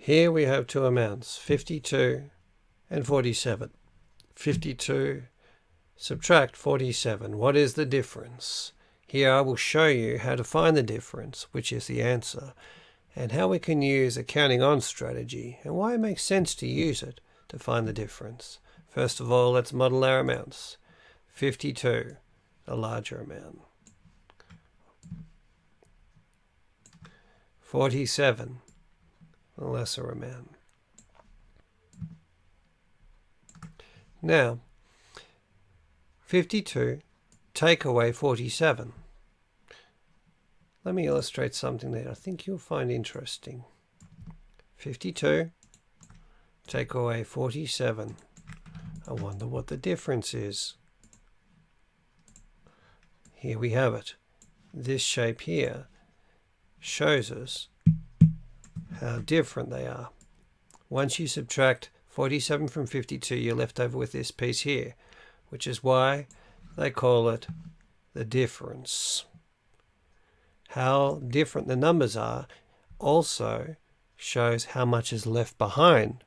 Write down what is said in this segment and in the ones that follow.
Here we have two amounts, 52 and 47. 52 subtract 47. What is the difference? Here I will show you how to find the difference, which is the answer, and how we can use a counting on strategy and why it makes sense to use it to find the difference. First of all, let's model our amounts. 52, the larger amount. 47, the lesser amount. Now, 52 take away 47. Let me illustrate something that I think you'll find interesting. 52 take away 47. I wonder what the difference is. Here we have it. This shape here shows us how different they are. Once you subtract 47 from 52, you're left over with this piece here, which is why they call it the difference. How different the numbers are also shows how much is left behind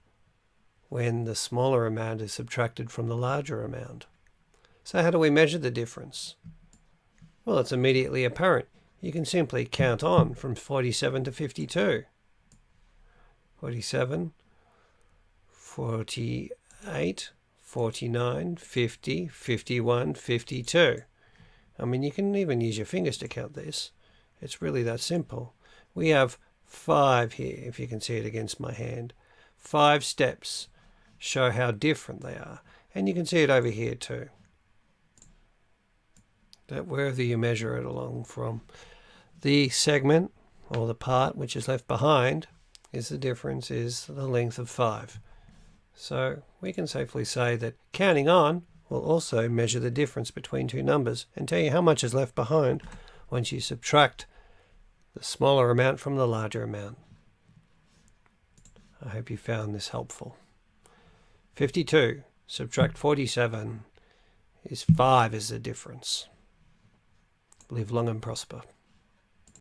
when the smaller amount is subtracted from the larger amount. So how do we measure the difference? Well, it's immediately apparent. You can simply count on from 47 to 52. 47, 48, 49, 50, 51, 52. I mean, you can even use your fingers to count this. It's really that simple. We have 5 here, if you can see it against my hand. 5 steps show how different they are. And you can see it over here too. That wherever you measure it along from, the segment or the part which is left behind is the difference, is the length of 5. So we can safely say that counting on will also measure the difference between two numbers and tell you how much is left behind once you subtract the smaller amount from the larger amount. I hope you found this helpful. 52 subtract 47 is 5 is the difference. Live long and prosper.